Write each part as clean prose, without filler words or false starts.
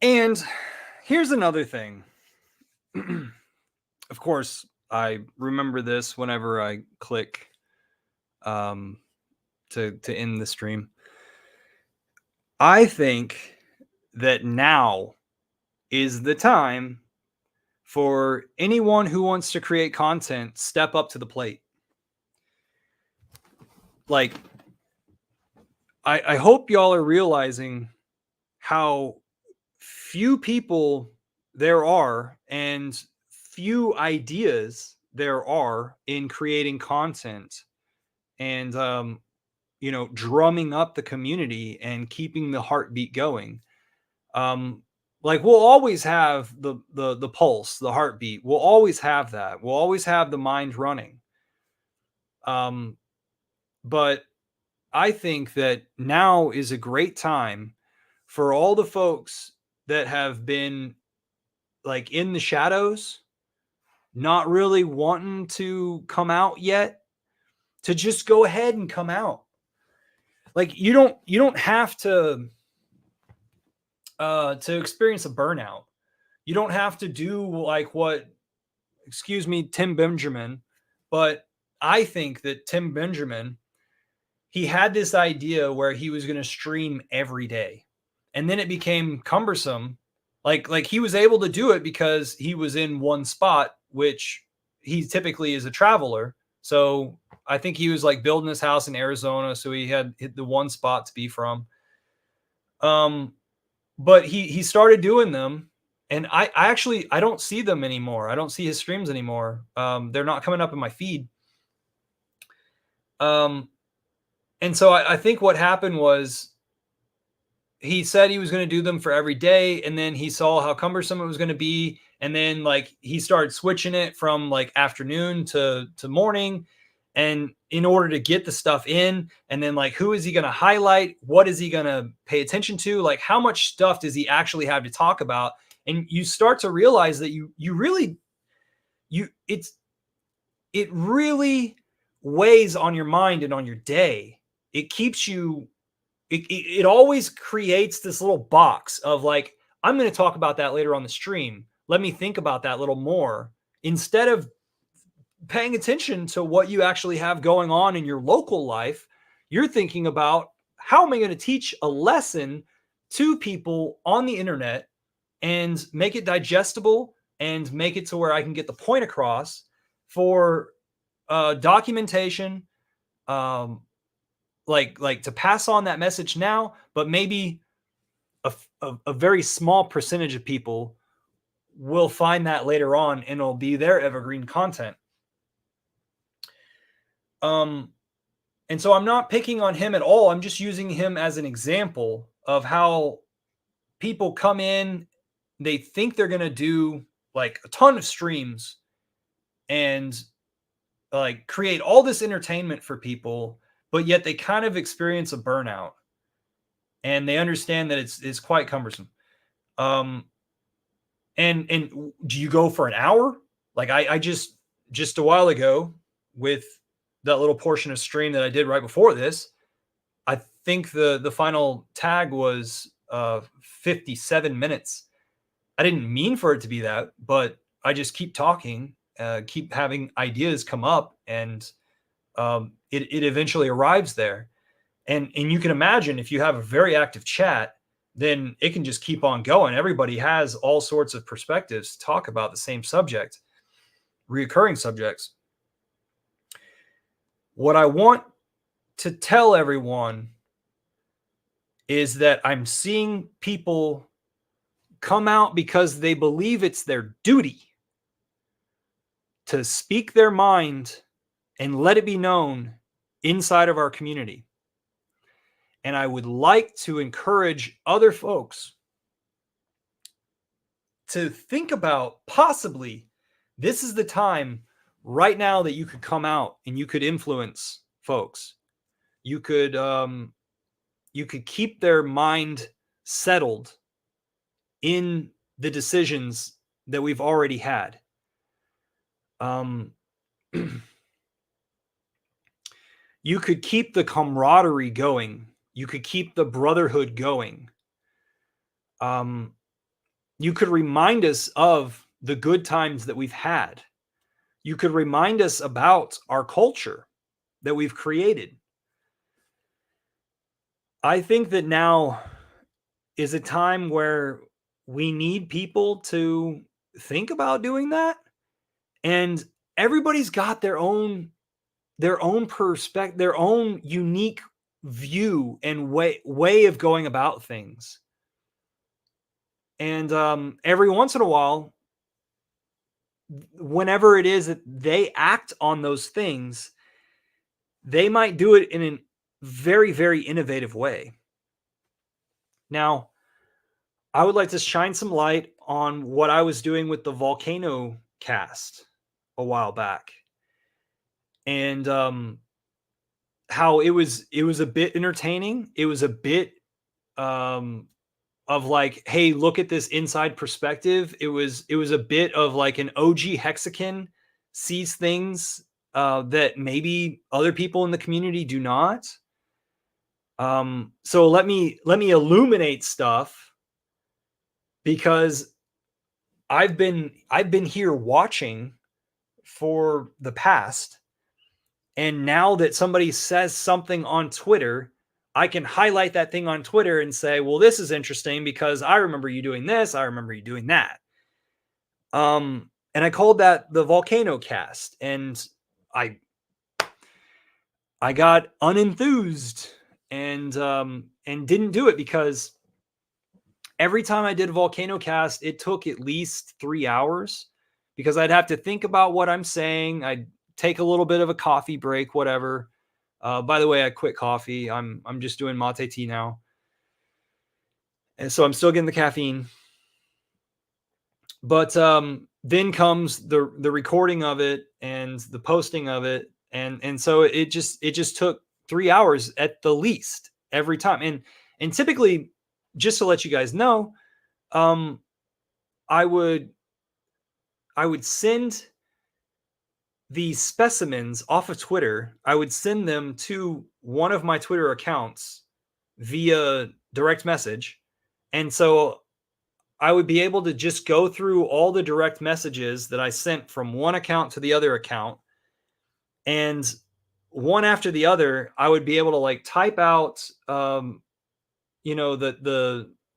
And here's another thing. Of course, I remember this whenever I click um, to end the stream. I think that now is the time for anyone who wants to create content step up to the plate. Like, I hope y'all are realizing how few people there are and few ideas there are in creating content and drumming up the community and keeping the heartbeat going. um like, we'll always have the pulse, the heartbeat. We'll always have that. We'll always have the mind running. um but I think that now is a great time for all the folks that have been like in the shadows, not really wanting to come out yet, to just go ahead and come out. Like, you don't have to experience a burnout. You don't have to do like what, excuse me, Tim Benjamin, but I think that Tim Benjamin, he had this idea where he was going to stream every day. And then it became cumbersome. Like he was able to do it because he was in one spot, which he typically is a traveler. So I think he was like building his house in Arizona, so he had hit the one spot to be from. Um but he started doing them, and I actually I don't see them anymore. I don't see his streams anymore. They're not coming up in my feed. Um and so I think what happened was he said he was going to do them for every day, and then he saw how cumbersome it was going to be, and then like he started switching it from like afternoon to morning, and in order to get the stuff in. And then like, who is he going to highlight, what is he going to pay attention to, like how much stuff does he actually have to talk about. And you start to realize that you really, you it really weighs on your mind and on your day. It keeps you, it always creates this little box of like, I'm going to talk about that later on the stream. Let me think about that a little more, instead of paying attention to what you actually have going on in your local life. You're thinking about, how am I going to teach a lesson to people on the internet and make it digestible and make it to where I can get the point across for documentation, um, like to pass on that message now, but maybe a very small percentage of people will find that later on and it'll be their evergreen content. Um, and so I'm not picking on him at all. I'm just using him as an example of how people come in, they think they're going to do like a ton of streams and like create all this entertainment for people, but yet they kind of experience a burnout and they understand that it's quite cumbersome. Um, and do you go for an hour? Like I just a while ago, with that little portion of stream that I did right before this, I think the final tag was 57 minutes. I didn't mean for it to be that, but I just keep talking, keep having ideas come up, and it eventually arrives there. And you can imagine, if you have a very active chat, then it can just keep on going. Everybody has all sorts of perspectives to talk about the same subject, reoccurring subjects. What I want to tell everyone is that I'm seeing people come out because they believe it's their duty to speak their mind and let it be known inside of our community. And I would like to encourage other folks to think about, possibly this is the time right now that you could come out and you could influence folks. You could keep their mind settled in the decisions that we've already had. Um, you could keep the camaraderie going. You could keep the brotherhood going. Um, You could remind us of the good times that we've had. You could remind us about our culture that we've created. I think that now is a time where we need people to think about doing that, and everybody's got their own perspective, their own unique view and way of going about things. And every once in a while, whenever it is that they act on those things, they might do it in a very, very innovative way. Now, I would like to shine some light on what I was doing with the Volcano cast a while back, and how it was a bit entertaining. It was a bit um, of like, hey, look at this inside perspective. It was a bit of like an OG Hexagon sees things that maybe other people in the community do not. So let me illuminate stuff, because I've been here watching for the past, and now that somebody says something on Twitter, I can highlight that thing on Twitter and say, well, this is interesting because I remember you doing this, I remember you doing that. And I called that the Volcano cast, and I I got unenthused and didn't do it, because every time I did a Volcano cast, it took at least 3 hours, because I'd have to think about what I'm saying. I'd take a little bit of a coffee break, whatever. By the way, I quit coffee. I'm just doing mate tea now, and so I'm still getting the caffeine. But then comes the recording of it and the posting of it, and so it just took 3 hours at the least every time. And typically, just to let you guys know, um, I would I would send the specimens off of Twitter. I would send them to one of my Twitter accounts via direct message. And so I would be able to just go through all the direct messages that I sent from one account to the other account, and one after the other, I would be able to like type out, the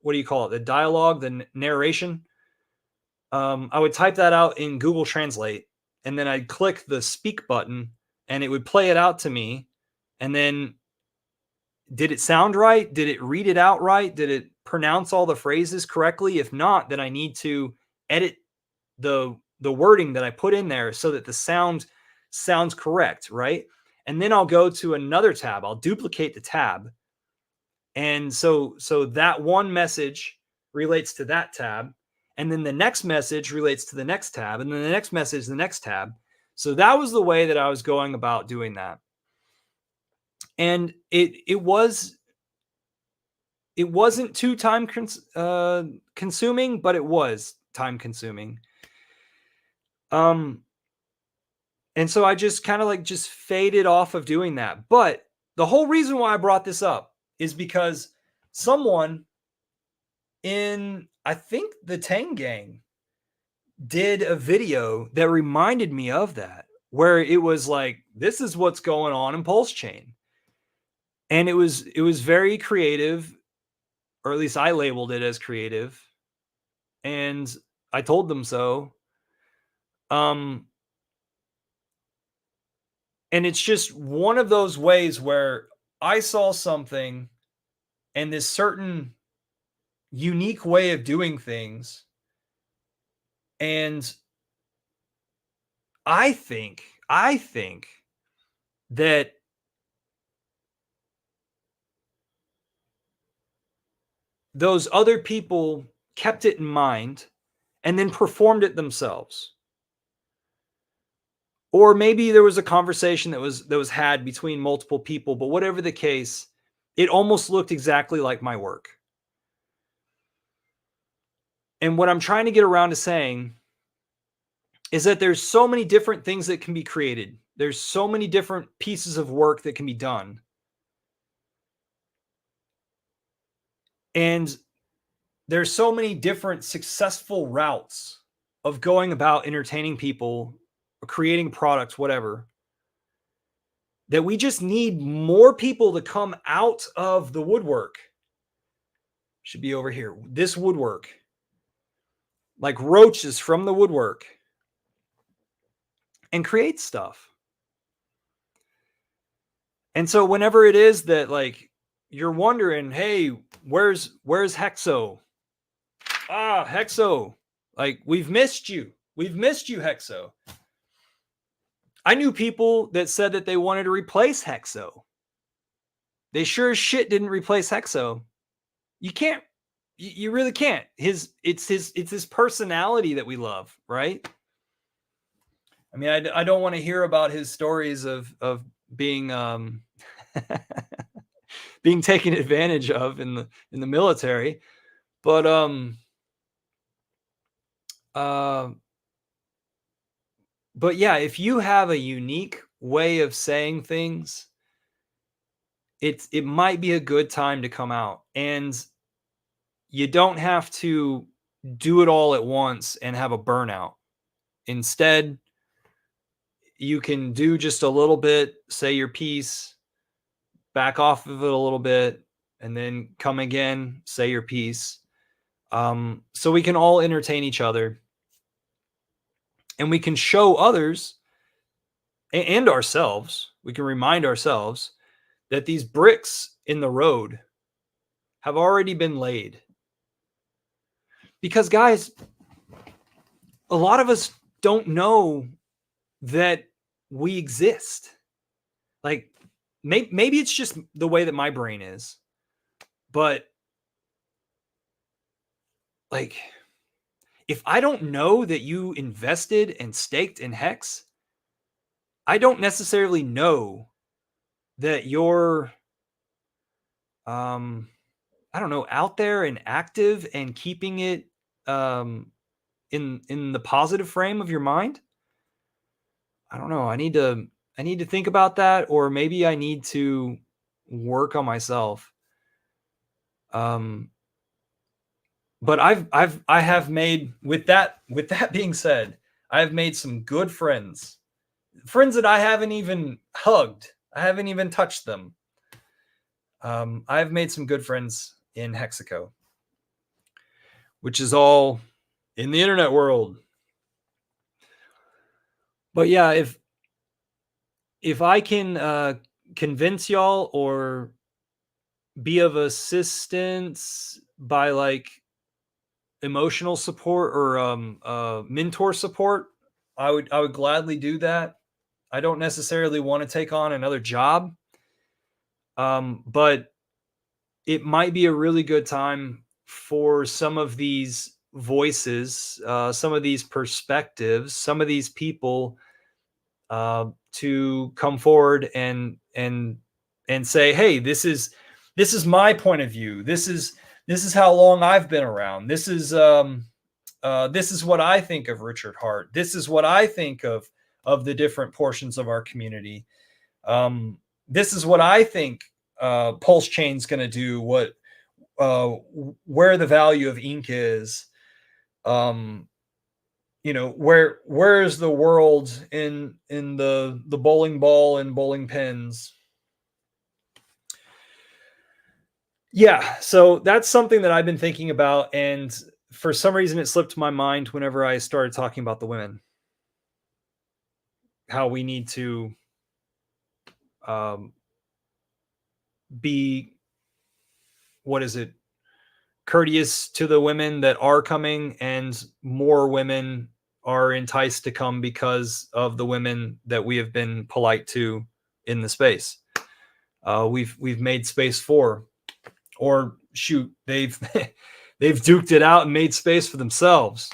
what do you call it? The dialogue, the narration. I would type that out in Google Translate, and then I'd click the speak button, and it would play it out to me. And then, did it sound right? Did it read it out right? Did it pronounce all the phrases correctly? If not, then I need to edit the wording that I put in there so that the sound sounds correct, right? And then I'll go to another tab. I'll duplicate the tab. And so that one message relates to that tab, and then the next message relates to the next tab, and then the next message the next tab. So that was the way that I was going about doing that. And it wasn't too time consuming, but it was time consuming. Um and so I just kind of like just faded off of doing that. But the whole reason why I brought this up is because someone in, I think, the Tang Gang did a video that reminded me of that, where it was like, this is what's going on in Pulse Chain. And it was very creative, or at least I labeled it as creative, and I told them so. Um and it's just one of those ways where I saw something and this certain unique way of doing things, and I think that those other people kept it in mind and then performed it themselves. Or maybe there was a conversation that was had between multiple people, but whatever the case, it almost looked exactly like my work. And what I'm trying to get around to saying is that there's so many different things that can be created. There's so many different pieces of work that can be done. And there's so many different successful routes of going about entertaining people, or creating products, whatever, that we just need more people to come out of the woodwork. Should be over here. This woodwork, like roaches from the woodwork, and create stuff. And so whenever it is that like you're wondering, hey, where's Hexo? Ah, Hexo. Like we've missed you. We've missed you, Hexo. I knew people that said that they wanted to replace Hexo. They sure as shit didn't replace Hexo. You can't. You really can't. It's his personality that we love, right? I mean, I don't want to hear about his stories of being being taken advantage of in the military, but but yeah, if you have a unique way of saying things, it might be a good time to come out, and you don't have to do it all at once and have a burnout. Instead, you can do just a little bit, say your piece, back off of it a little bit, and then come again, say your piece. So we can all entertain each other, and we can show others and ourselves, we can remind ourselves that these bricks in the road have already been laid. Because, guys, a lot of us don't know that we exist. Like, maybe it's just the way that my brain is, but like, if I don't know that you invested and staked in Hex, I don't necessarily know that you're, I don't know, out there and active and keeping it in the positive frame of your mind. I don't know. I need to think about that, or maybe I need to work on myself. But I have made, with that being said, I have made some good friends that I haven't even hugged. I haven't even touched them. I've made some good friends in Hexaco, which is all in the internet world. But yeah, if I can convince y'all or be of assistance by like emotional support or mentor support, I would gladly do that. I don't necessarily want to take on another job, but it might be a really good time for some of these voices, some of these perspectives, some of these people to come forward and say, hey, this is my point of view. This is how long I've been around. This is what I think of Richard Hart. This is what I think of the different portions of our community. This is what I think Pulse Chain's going to do. What where the value of ink is. Where is the world in the bowling ball and bowling pins? Yeah, so that's something that I've been thinking about, and for some reason it slipped my mind whenever I started talking about the women. How we need to be, what is it, courteous to the women that are coming, and more women are enticed to come because of the women that we have been polite to in the space. We've made space for, or shoot, they've duked it out and made space for themselves.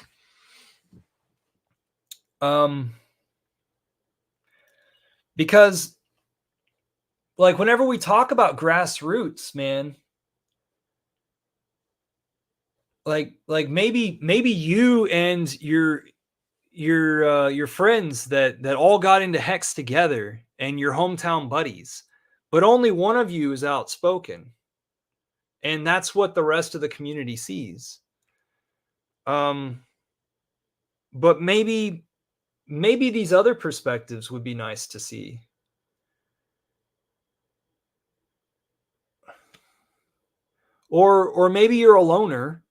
Because like whenever we talk about grassroots, man, like maybe you and your friends that all got into Hex together and your hometown buddies, but only one of you is outspoken. And that's what the rest of the community sees. Um, but maybe these other perspectives would be nice to see. Or maybe you're a loner,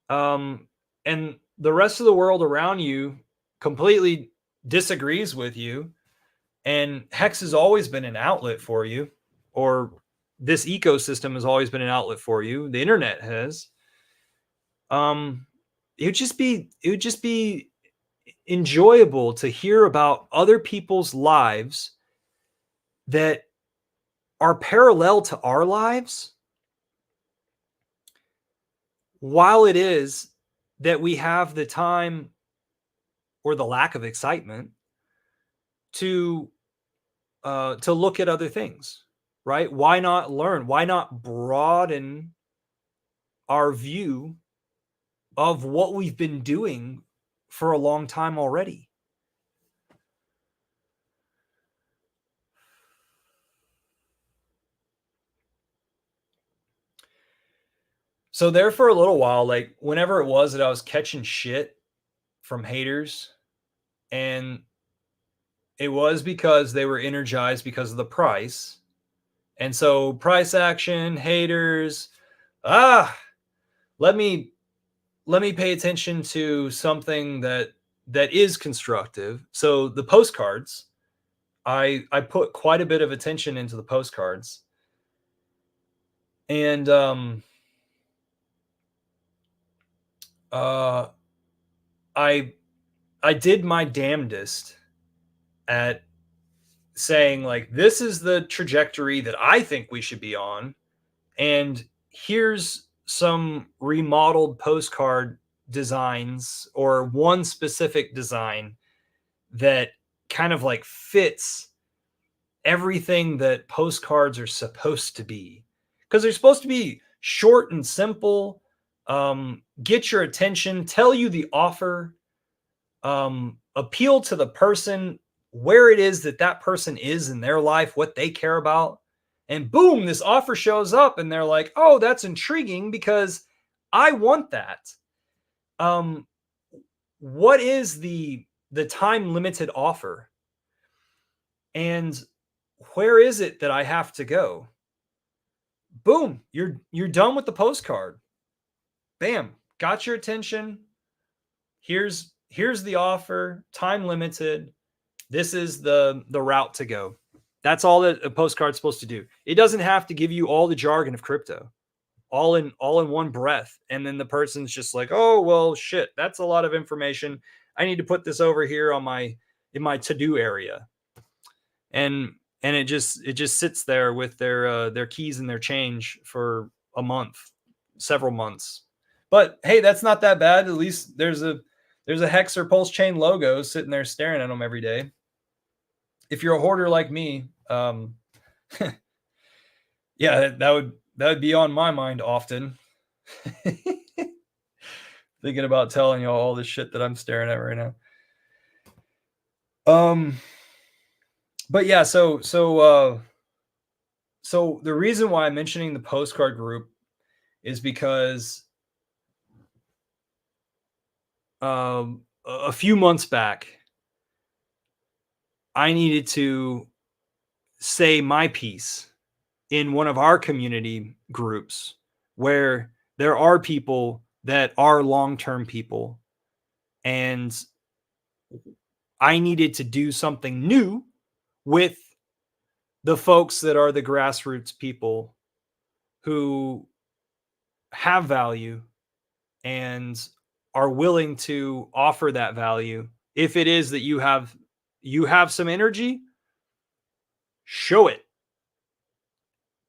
and the rest of the world around you completely disagrees with you, and Hex has always been an outlet for you, or this ecosystem has always been an outlet for you. The internet has. Um, it would just be enjoyable to hear about other people's lives that are parallel to our lives, while it is that we have the time or the lack of excitement to to look at other things, right? Why not learn? Why not broaden our view of what we've been doing for a long time already? So there for a little while, like whenever it was that I was catching shit from haters, and it was because they were energized because of the price. And so price action, haters, ah, let me let me pay attention to something that is constructive. So the postcards, I put quite a bit of attention into the postcards. And uh I I did my damnedest at saying like this is the trajectory that I think we should be on, and here's some remodeled postcard designs or one specific design that kind of like fits everything that postcards are supposed to be, because they're supposed to be short and simple, get your attention, tell you the offer, appeal to the person where it is that that person is in their life, what they care about. And boom, this offer shows up and they're like, "Oh, that's intriguing because I want that." Um what is the time limited offer? And where is it that I have to go? Boom, you're done with the postcard. Bam, got your attention. Here's the offer, time limited. This is the route to go. That's all that a postcard's supposed to do. It doesn't have to give you all the jargon of crypto all in one breath. And then the person's just like, "Oh, well, shit, that's a lot of information. I need to put this over here on my in my to-do area." And it just sits there with their keys and their change for a month, several months. But hey, that's not that bad. At least there's a Hex or Pulse Chain logo sitting there staring at them every day. If you're a hoarder like me, yeah, that would be on my mind often. Thinking about telling you all this shit that I'm staring at right now. Um, but yeah, so the reason why I'm mentioning the postcard group is because a few months back, I needed to say my piece in one of our community groups where there are people that are long-term people, and I needed to do something new with the folks that are the grassroots people who have value and are willing to offer that value. If it is that you have some energy, show it.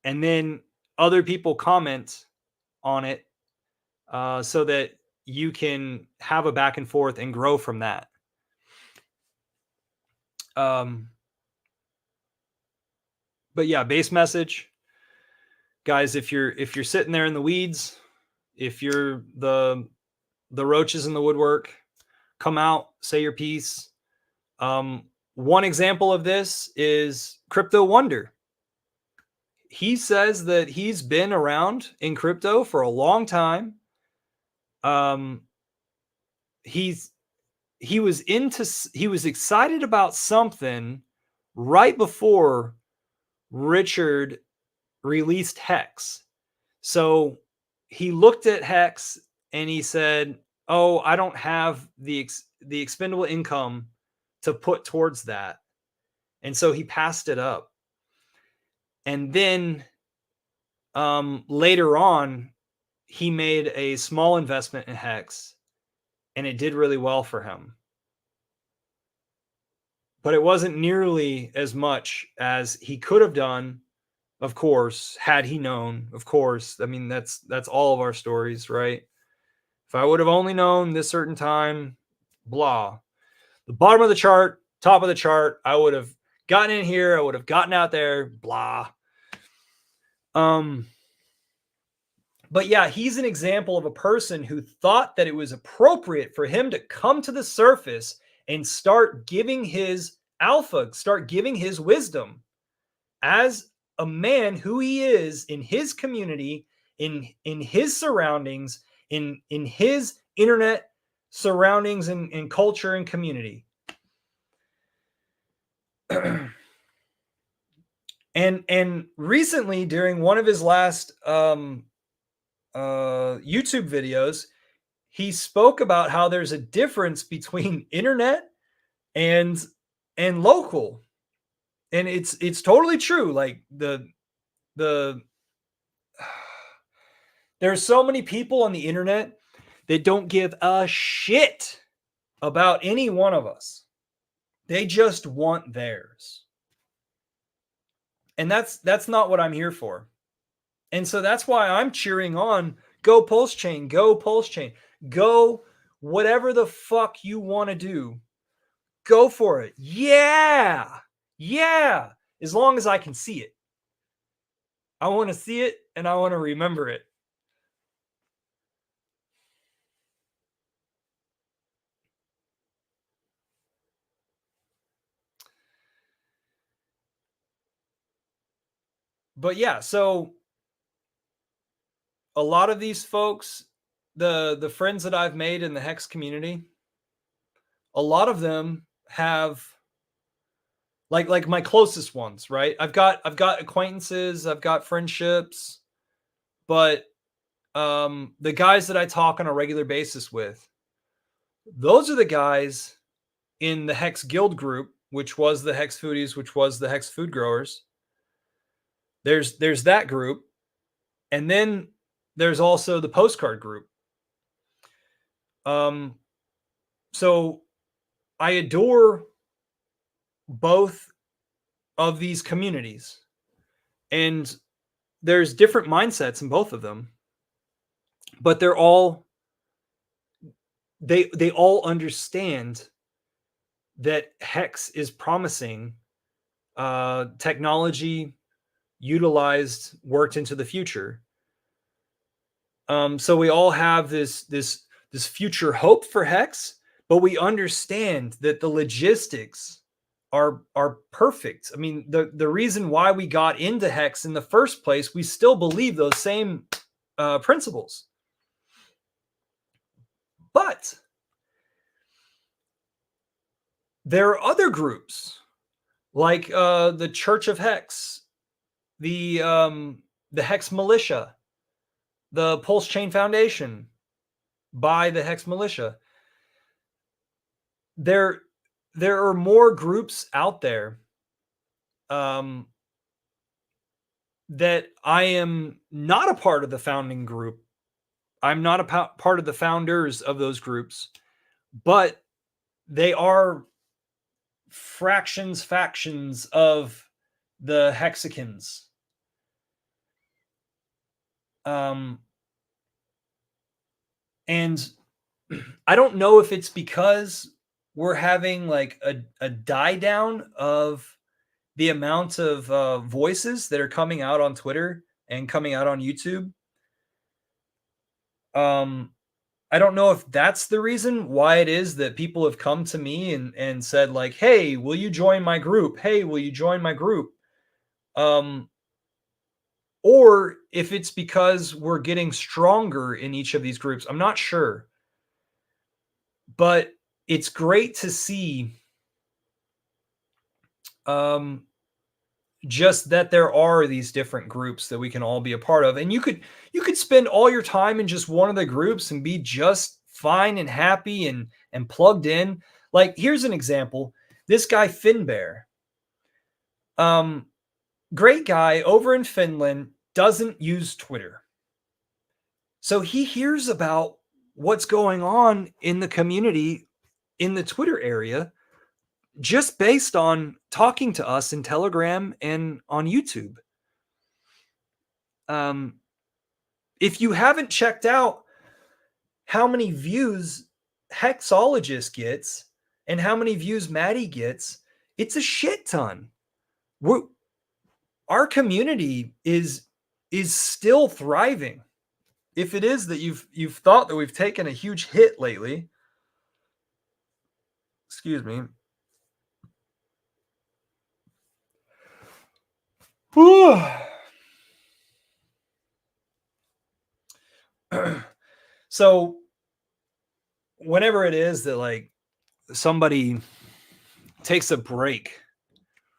And then other people comment on it, so that you can have a back and forth and grow from that. Um, but yeah, base message, guys. If you're sitting there in the weeds, if you're the roaches in the woodwork, come out, say your piece. One example of this is Crypto Wonder. He says that he's been around in crypto for a long time. he's he was excited about something right before Richard released Hex. So he looked at Hex and he said, "Oh, I don't have the expendable income to put towards that." And so he passed it up. And then later on, he made a small investment in Hex and it did really well for him. But it wasn't nearly as much as he could have done, of course, had he known, of course. I mean, that's all of our stories, right? If I would have only known this certain time, blah. The bottom of the chart, top of the chart, I would have gotten in here, I would have gotten out there, blah. But yeah, he's an example of a person who thought that it was appropriate for him to come to the surface and start giving his alpha, start giving his wisdom as a man who he is in his community, in his surroundings, in his internet surroundings and culture and community. and recently, during one of his last YouTube videos, he spoke about how there's a difference between internet and local, and it's totally true. Like the there's so many people on the internet that don't give a shit about any one of us. They just want theirs. And that's not what I'm here for. And so that's why I'm cheering on go Pulse Chain, go Pulse Chain, go whatever the fuck you want to do. Go for it. Yeah. Yeah. As long as I can see it. I want to see it and I want to remember it. But yeah, so a lot of these folks, the friends that I've made in the Hex community, a lot of them have like my closest ones, right? I've got acquaintances, I've got friendships, but the guys that I talk on a regular basis with, those are the guys in the Hex Guild group, which was the Hex Foodies, which was the Hex Food Growers. There's that group, and then there's also the postcard group. So I adore both of these communities, and there's different mindsets in both of them, but they all understand that Hex is promising technology utilized, worked into the future. So we all have this future hope for Hex, but we understand that the logistics are perfect. I mean, the reason why we got into Hex in the first place, we still believe those same principles. But there are other groups like the Church of Hex, the Hex Militia, the Pulse Chain Foundation by the Hex Militia. There are more groups out there that I am not a part of the founding group. I'm not a part of the founders of those groups, but they are factions of the Hexicans. And I don't know if it's because we're having like a die down of the amount of voices that are coming out on Twitter and coming out on YouTube. I don't know if that's the reason why it is that people have come to me and said like, "Hey, will you join my group? Hey, will you join my group?" Or if it's because we're getting stronger in each of these groups. I'm not sure. But it's great to see just that there are these different groups that we can all be a part of. And you could spend all your time in just one of the groups and be just fine and happy and plugged in. Like, here's an example. This guy Finbear, great guy over in Finland, doesn't use Twitter. So he hears about what's going on in the community in the Twitter area just based on talking to us in Telegram and on YouTube. If you haven't checked out how many views Hexologist gets and how many views Maddie gets, it's a shit ton. Our community is still thriving. If it is that you've thought that we've taken a huge hit lately, excuse me. So whenever it is that like somebody takes a break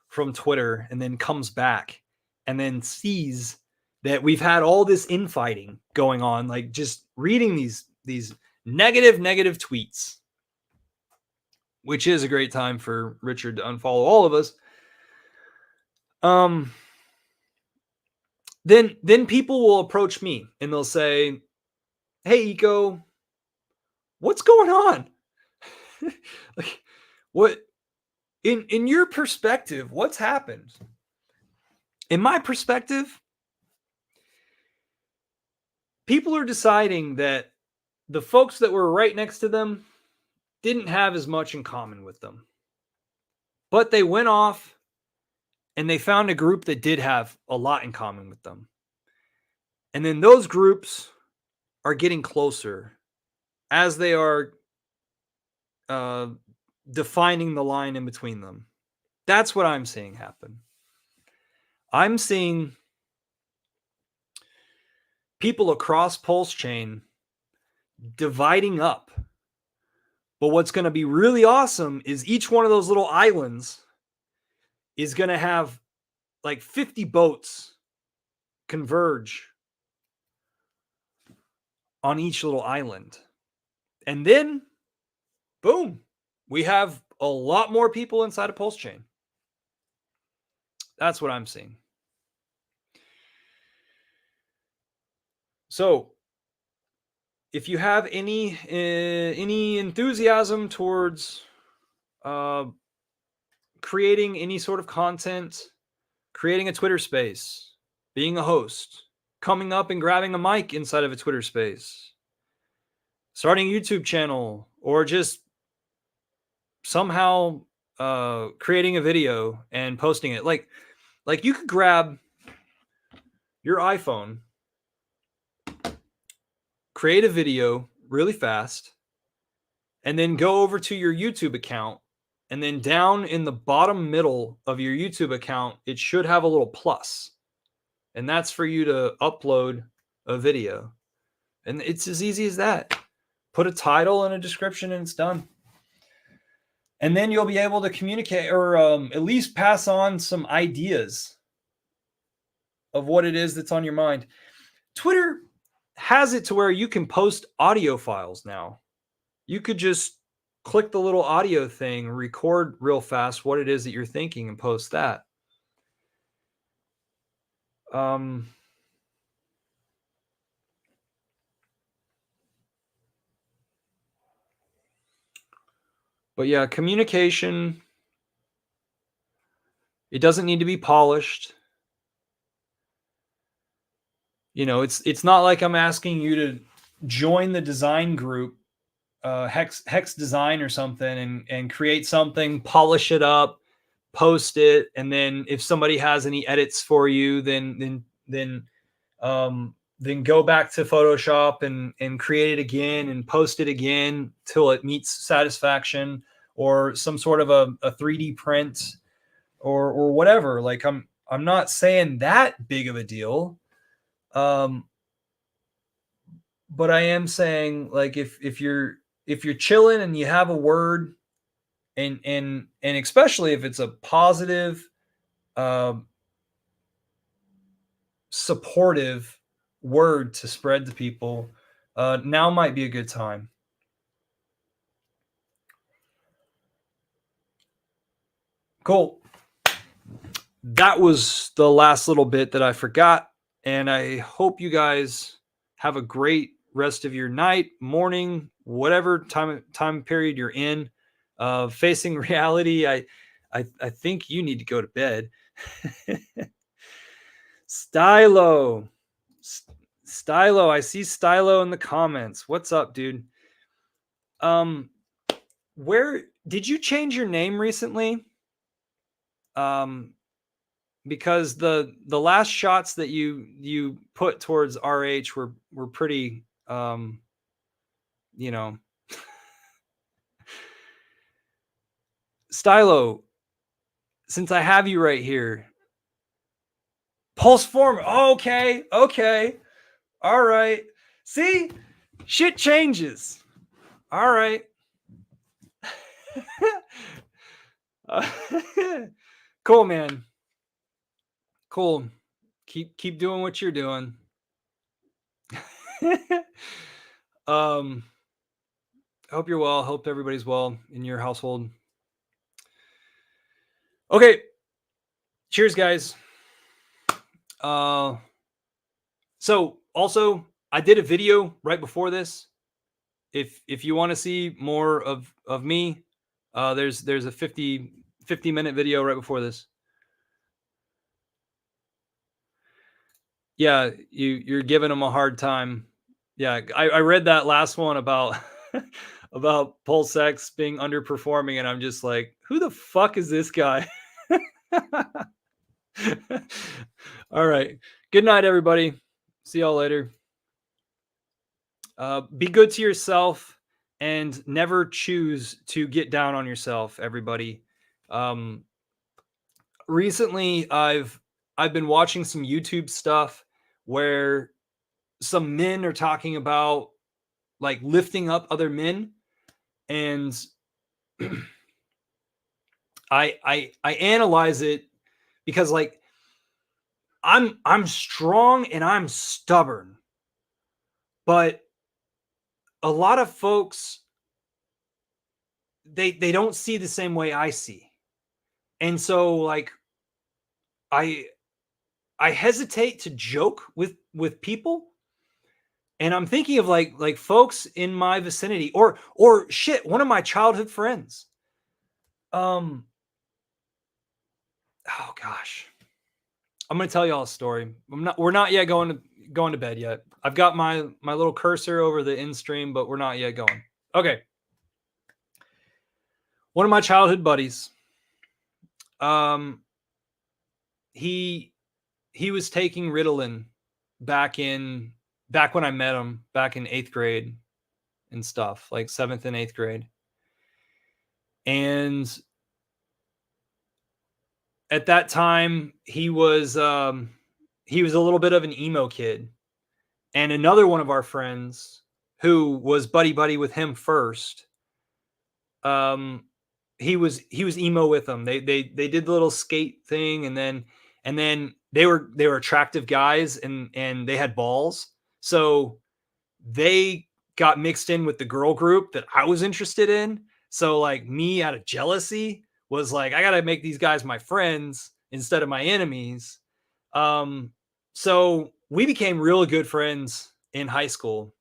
from Twitter and then comes back and then sees that we've had all this infighting going on, like just reading these negative tweets, which is a great time for Richard to unfollow all of us. Then people will approach me and they'll say, "Hey, Eco, what's going on? Like, what in your perspective, what's happened?" In my perspective, people are deciding that the folks that were right next to them didn't have as much in common with them. But they went off and they found a group that did have a lot in common with them. And then those groups are getting closer as they are defining the line in between them. That's what I'm seeing happen. I'm seeing people across Pulse Chain dividing up. But what's going to be really awesome is each one of those little islands is going to have like 50 boats converge on each little island. And then, boom, we have a lot more people inside of Pulse Chain. That's what I'm seeing. So, if you have any enthusiasm towards creating any sort of content, creating a Twitter space, being a host, coming up and grabbing a mic inside of a Twitter space, starting a YouTube channel, or just somehow creating a video and posting it, like you could grab your iPhone, create a video really fast, and then go over to your YouTube account. And then down in the bottom middle of your YouTube account, it should have a little plus. And that's for you to upload a video. And it's as easy as that. Put a title and a description and it's done. And then you'll be able to communicate or at least pass on some ideas of what it is that's on your mind. Twitter has it to where you can post audio files now. You could just click the little audio thing, record real fast what it is that you're thinking and post that. But yeah, communication, it doesn't need to be polished. You know, it's not like I'm asking you to join the design group, Hex Design or something, and create something, polish it up, post it, and then if somebody has any edits for you, then go back to Photoshop and create it again and post it again till it meets satisfaction, or some sort of a 3D print or whatever. Like I'm not saying that big of a deal. But I am saying, like, if you're if you're chilling and you have a word, and especially if it's a positive, um, supportive word to spread to people, now might be a good time. Cool. That was the last little bit that I forgot. And I hope you guys have a great rest of your night, morning, whatever time period you're in. Facing reality, I think you need to go to bed. Stylo. Stylo, I see Stylo in the comments. What's up, dude? Um, where did you change your name recently? Um, because the last shots that you put towards RH were pretty you know. Stylo, since I have you right here, Pulse Form. Okay, okay, all right. See, shit changes. All right. Uh, cool, man. Cool. Keep doing what you're doing. um, I hope you're well. Hope everybody's well in your household. Okay. Cheers, guys. So also I did a video right before this. If you want to see more of me, there's a 50-minute video right before this. Yeah, you're giving them a hard time. Yeah, I read that last one about about PulseX being underperforming, and I'm just like, who the fuck is this guy? All right. Good night, everybody. See y'all later. Be good to yourself and never choose to get down on yourself, everybody. Um, Recently, I've been watching some YouTube stuff where some men are talking about like lifting up other men, and I analyze it because like I'm strong and I'm stubborn, but a lot of folks they don't see the same way I see. And so like I I hesitate to joke with people, and I'm thinking of like folks in my vicinity or shit, one of my childhood friends. Um oh gosh. I'm going to tell y'all a story. We're not yet going to bed yet. I've got my little cursor over the in stream, but we're not yet going. Okay. One of my childhood buddies, um he he was taking Ritalin back when I met him back in 8th grade and stuff, like 7th and 8th grade. And at that time he was a little bit of an emo kid. And another one of our friends who was buddy buddy with him first, um he was emo with them. They did the little skate thing, and then they were attractive guys, and they had balls. So they got mixed in with the girl group that I was interested in. So like me out of jealousy was like, I got to make these guys my friends instead of my enemies. Um so we became really good friends in high school.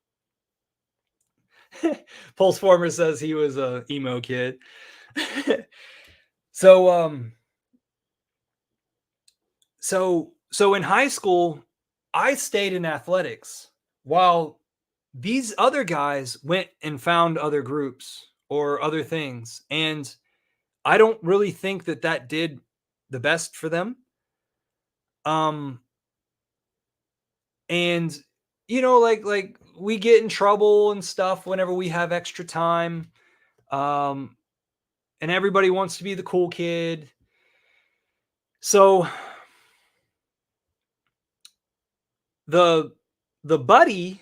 Pulse Former says he was a emo kid. so so in high school, I stayed in athletics while these other guys went and found other groups or other things. And I don't really think that that did the best for them. Um and like we get in trouble and stuff whenever we have extra time. Um and everybody wants to be the cool kid. So the the buddy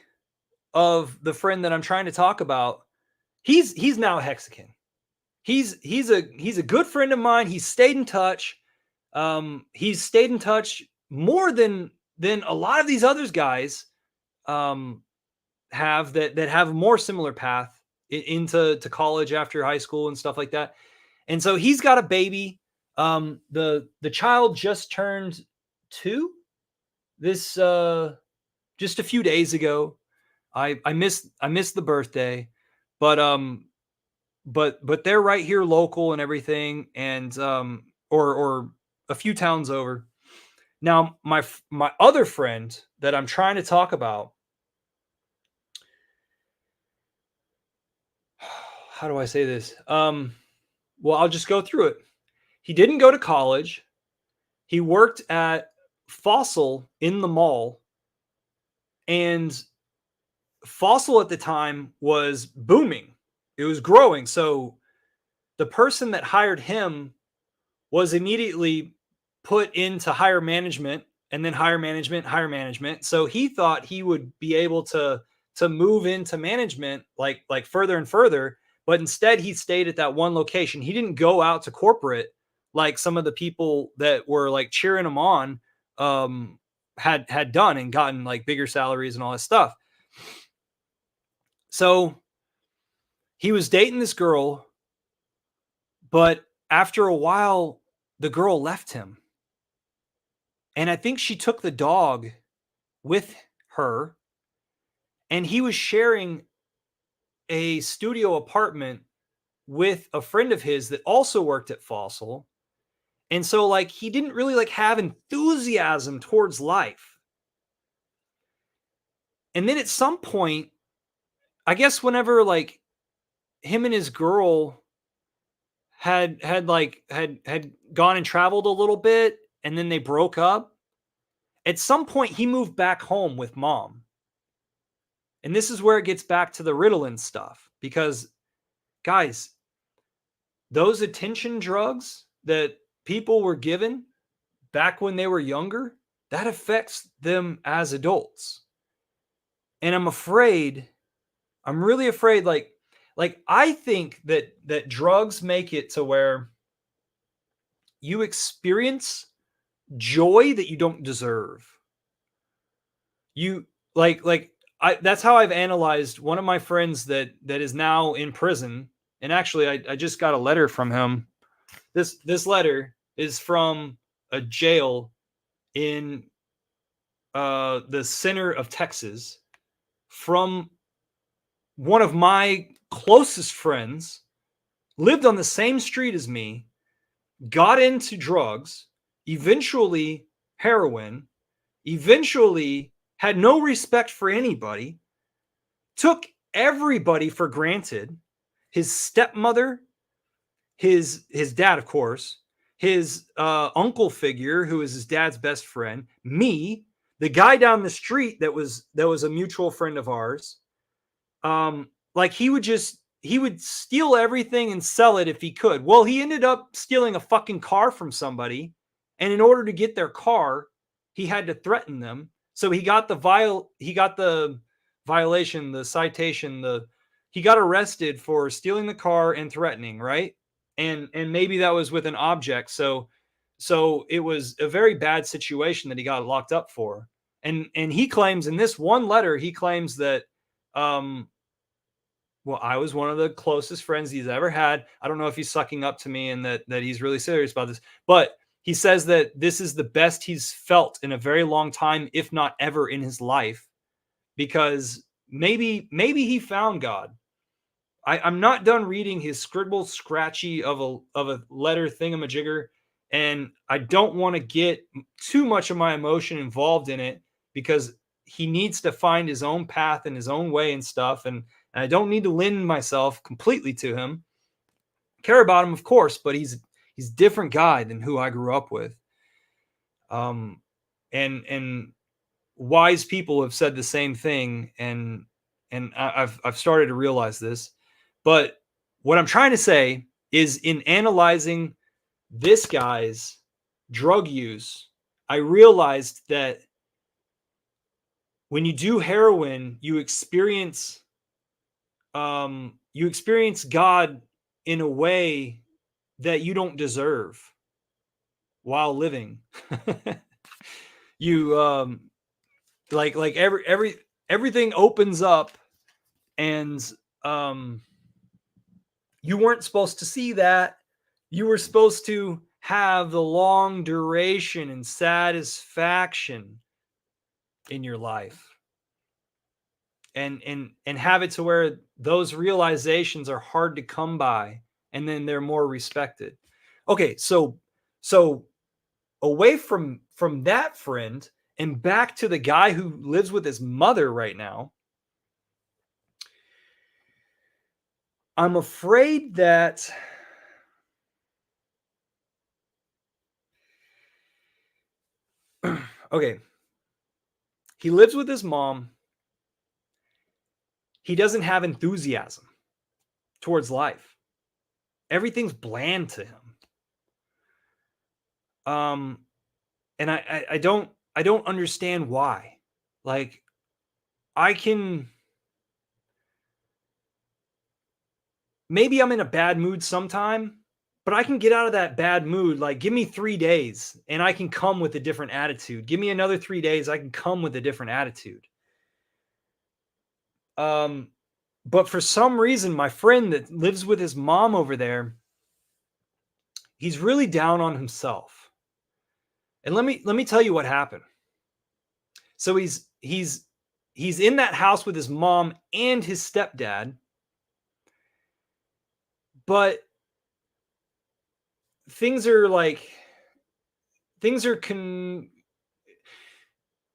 of the friend that I'm trying to talk about, He's now a Hexagon. He's a good friend of mine. He's stayed in touch. He's stayed in touch more than a lot of these other guys um, have that have a more similar path into college after high school and stuff like that. And so he's got a baby. The child just turned 2 this just a few days ago. I missed the birthday, but but they're right here local and everything, and or a few towns over. Now my other friend that I'm trying to talk about, how do I say this? Well, I'll just go through it. He didn't go to college. He worked at Fossil in the mall, and Fossil at the time was booming. It was growing. So the person that hired him was immediately put into higher management, and then higher management, higher management. So he thought he would be able to move into management like further and further, but instead he stayed at that one location. He didn't go out to corporate like some of the people that were like cheering him on had done and gotten like bigger salaries and all this stuff. So he was dating this girl, but after a while the girl left him. And I think she took the dog with her, and he was sharing a studio apartment with a friend of his that also worked at Fossil. And so like he didn't really like have enthusiasm towards life. And then at some point, I guess whenever like him and his girl had gone and traveled a little bit and then they broke up, at some point he moved back home with mom. And this is where it gets back to the Ritalin stuff, because guys, those attention drugs that people were given back when they were younger, that affects them as adults. And I'm really afraid, like I think that drugs make it to where you experience joy that you don't deserve. You like I that's how I've analyzed one of my friends that is now in prison. And actually I just got a letter from him. This letter is from a jail in the center of Texas, from one of my closest friends, lived on the same street as me, got into drugs, eventually heroin, eventually had no respect for anybody, took everybody for granted. His stepmother, his dad, of course, his uncle figure, who is his dad's best friend, me, the guy down the street that was a mutual friend of ours. Like he would steal everything and sell it if he could. Well, he ended up stealing a fucking car from somebody, and in order to get their car, he had to threaten them. So he got the violation, the citation, he got arrested for stealing the car and threatening, right? And maybe that was with an object. So it was a very bad situation that he got locked up for. And he claims in this one letter, he claims that well, I was one of the closest friends he's ever had. I don't know if he's sucking up to me and that he's really serious about this, but he says that this is the best he's felt in a very long time, if not ever in his life, because maybe he found God. I'm not done reading his scribble scratchy of a letter thingamajigger, and I don't want to get too much of my emotion involved in it, because he needs to find his own path and his own way and stuff, and I don't need to lend myself completely to him. Care about him, of course, but he's a different guy than who I grew up with. And wise people have said the same thing, and I've started to realize this. But what I'm trying to say is, in analyzing this guy's drug use, I realized that when you do heroin, you experience you experience God in a way that you don't deserve while living. You like everything opens up, and um you weren't supposed to see that. You were supposed to have the long duration and satisfaction in your life, and have it to where those realizations are hard to come by, and then they're more respected. Okay, so away from that friend and back to the guy who lives with his mother right now. I'm afraid that okay, he lives with his mom. He doesn't have enthusiasm towards life. Everything's bland to him. Um, and I don't understand why. Like, I can maybe I'm in a bad mood sometime, but I can get out of that bad mood. Like, give me 3 days and I can come with a different attitude. Give me another 3 days, I can come with a different attitude. Um, but for some reason, my friend that lives with his mom over there, he's really down on himself. And let me tell you what happened. So he's in that house with his mom and his stepdad, but things are like things are con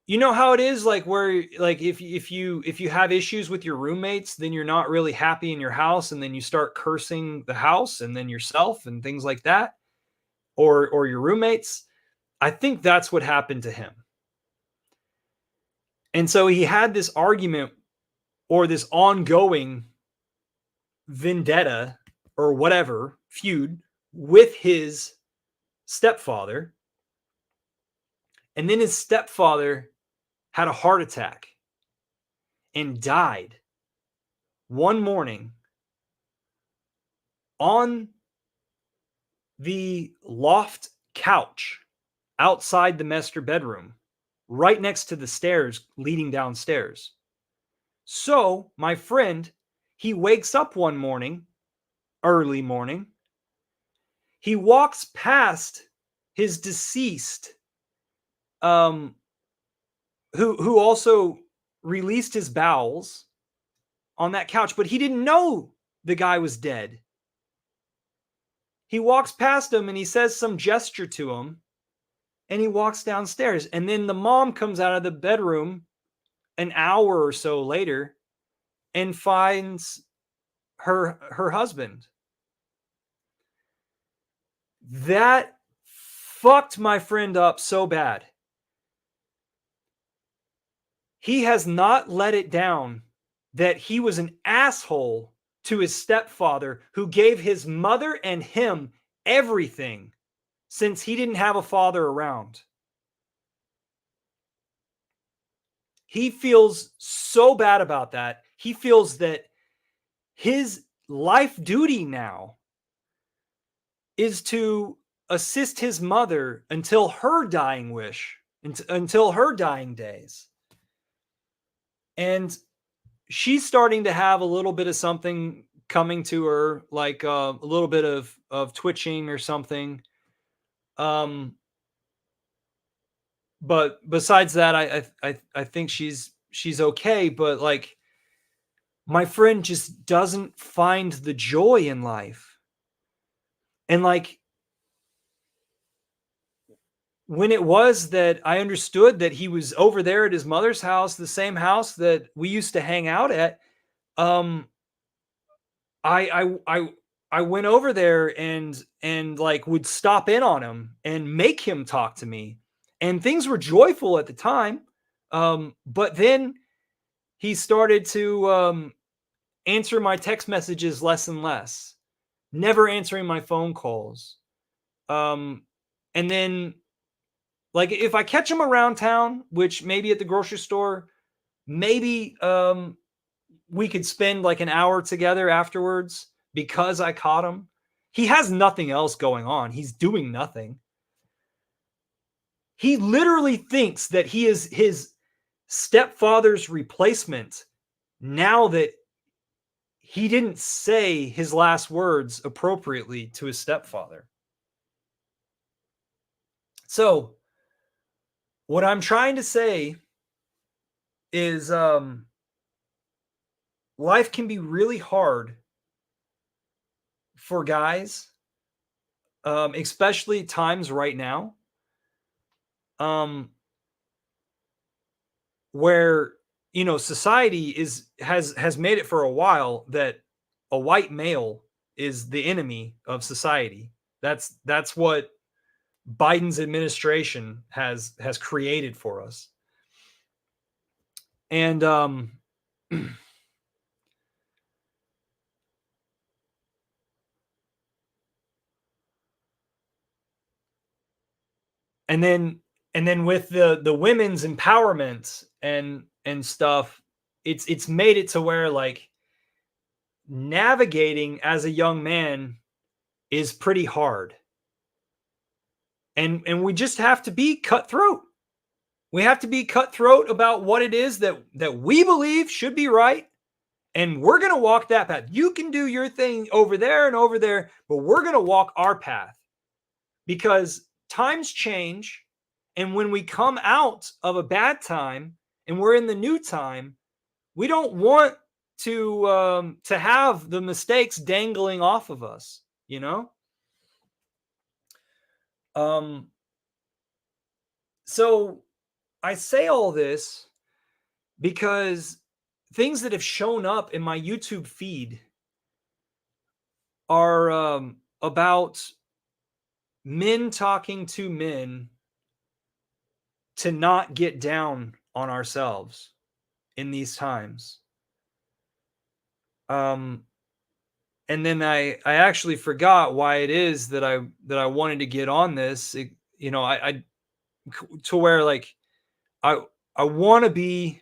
you know how it is, like, where, like, if you have issues with your roommates, then you're not really happy in your house, and then you start cursing the house and then yourself and things like that, or your roommates. I think that's what happened to him. And so he had this argument, or this ongoing vendetta, or whatever, feud with his stepfather. And then his stepfather had a heart attack and died one morning on the loft couch outside the master bedroom, right next to the stairs leading downstairs. So, my friend, he wakes up one morning, early morning. He walks past his deceased, um, who also released his bowels on that couch, but he didn't know the guy was dead. He walks past him and he says some gesture to him, and he walks downstairs. And then the mom comes out of the bedroom an hour or so later and finds her husband. That fucked my friend up so bad. He has not let it down that he was an asshole to his stepfather, who gave his mother and him everything since he didn't have a father around. He feels so bad about that. He feels that his life duty now is to assist his mother until her dying wish, until her dying days. And she's starting to have a little bit of something coming to her, like a little bit of twitching or something. Um, but besides that, I think she's okay. But, like, my friend just doesn't find the joy in life. And, like, when it was that I understood that he was over there at his mother's house, the same house that we used to hang out at, um, I went over there and like would stop in on him and make him talk to me, and things were joyful at the time. But then he started to answer my text messages less and less, never answering my phone calls. And then, like, if I catch him around town, which maybe at the grocery store, maybe we could spend like an hour together afterwards because I caught him. He has nothing else going on. He's doing nothing. He literally thinks that he is his stepfather's replacement now that he didn't say his last words appropriately to his stepfather. So, what I'm trying to say is life can be really hard for guys, especially times right now, um, where society has made it for a while that a white male is the enemy of society. That's what Biden's administration has created for us. And and then with the women's empowerment and stuff, it's made it to where like navigating as a young man is pretty hard. And we just have to be cutthroat. We have to be cutthroat about what it is that we believe should be right. And we're going to walk that path. You can do your thing over there and over there, but we're going to walk our path because times change. And when we come out of a bad time and we're in the new time, we don't want to have the mistakes dangling off of us, you know? So I say all this because things that have shown up in my YouTube feed are about men talking to men to not get down on ourselves in these times. And then I actually forgot why it is that I wanted to get on this. I to where like I want to be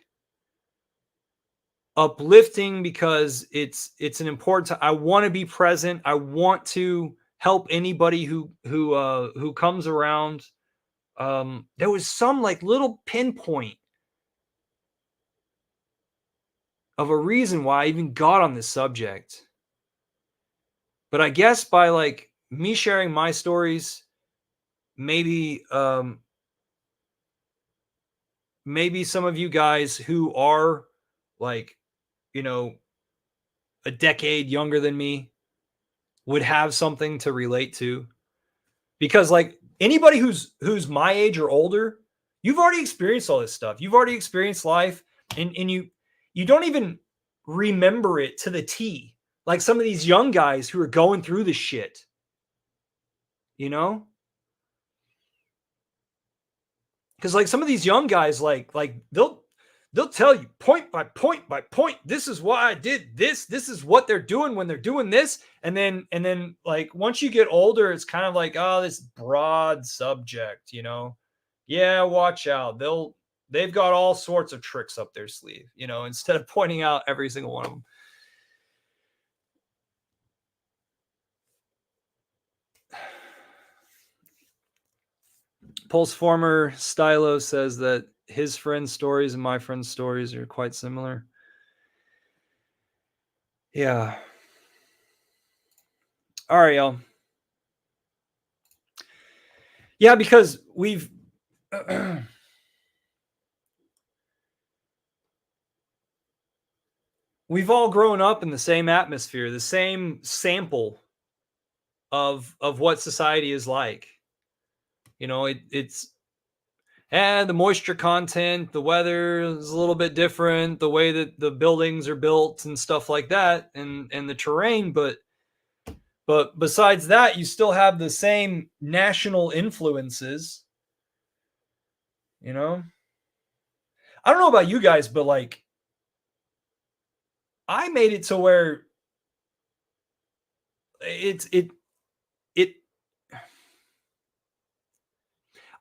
uplifting because it's an important I want to be present. I want to help anybody who comes around. There was some like little pinpoint of a reason why I even got on this subject. But I guess by like me sharing my stories, maybe maybe some of you guys who are like, you know, a decade younger than me would have something to relate to. Because like anybody who's my age or older, you've already experienced all this stuff. You've already experienced life and you don't even remember it to the T. Like some of these young guys who are going through this shit. You know? Because like some of these young guys, like they'll tell you point by point by point, this is why I did this. This is what they're doing when they're doing this. And then like once you get older, it's kind of like, oh, this broad subject, you know. Yeah, watch out. They've got all sorts of tricks up their sleeve, you know, instead of pointing out every single one of them. Pulse Former Stylo says that his friend's stories and my friend's stories are quite similar. Yeah. All right, y'all. Yeah, because we've we've all grown up in the same atmosphere, the same sample of what society is like. You know, it's the moisture content, the weather is a little bit different, the way that the buildings are built and stuff like that, and the terrain, but besides that, you still have the same national influences, you know? I don't know about you guys, but like I made it to where it's it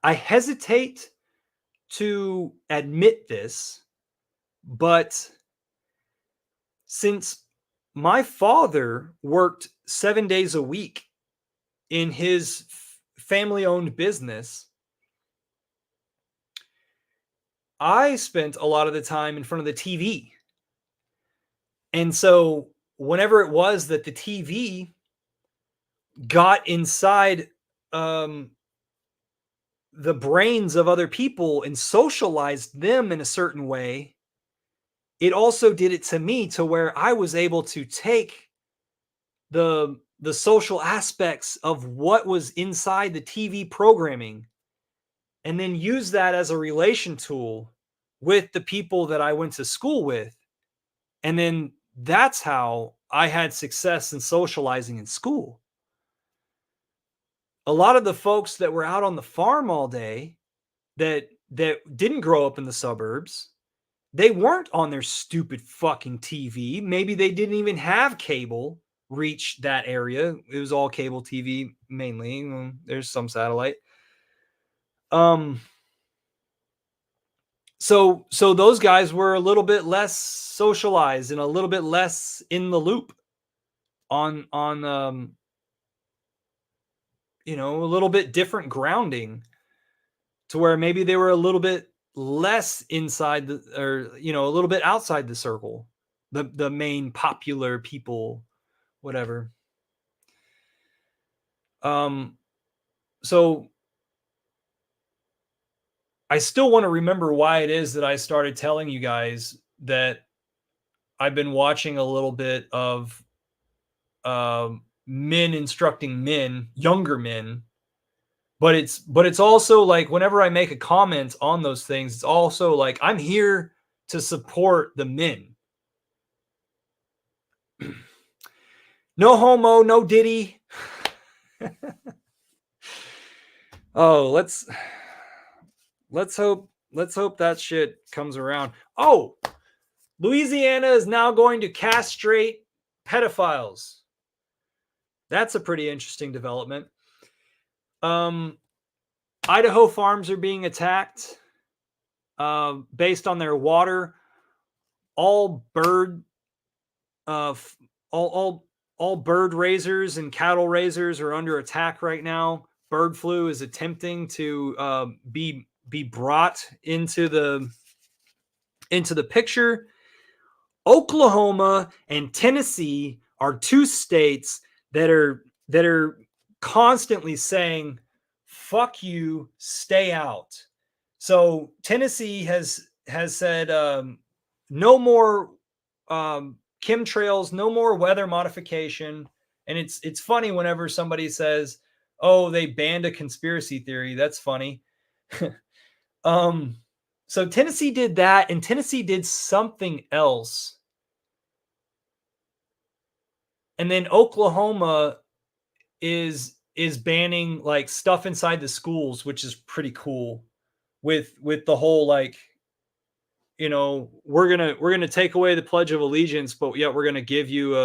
I hesitate to admit this, but since my father worked 7 days a week in his family-owned business, I spent a lot of the time in front of the TV. And so whenever it was that the TV got inside um, the brains of other people and socialized them in a certain way, it also did it to me to where I was able to take the social aspects of what was inside the TV programming and then use that as a relation tool with the people that I went to school with. And then that's how I had success in socializing in school. A lot of the folks that were out on the farm all day that didn't grow up in the suburbs, they weren't on their stupid fucking TV. Maybe they didn't even have cable reach that area. It was all cable TV mainly. There's some satellite. Um so those guys were a little bit less socialized and a little bit less in the loop on a little bit different grounding to where maybe they were a little bit less inside a little bit outside the circle, the main popular people, whatever. So I still want to remember why it is that I started telling you guys that I've been watching a little bit of men instructing men, younger men. But it's also like whenever I make a comment on those things, it's also like I'm here to support the men. No homo, no diddy. Oh, let's hope that shit comes around. Oh, Louisiana is now going to castrate pedophiles. That's a pretty interesting development. Idaho farms are being attacked based on their water. All bird all bird raisers and cattle raisers are under attack right now. Bird flu is attempting to be brought into the picture. Oklahoma and Tennessee are two states that are constantly saying, "Fuck you, stay out." So Tennessee has said no more chemtrails, no more weather modification. And it's funny whenever somebody says, "Oh, they banned a conspiracy theory." That's funny. So Tennessee did that, and Tennessee did something else. And then Oklahoma is banning like stuff inside the schools, which is pretty cool. With the whole like, we're gonna take away the Pledge of Allegiance, but yet we're gonna give you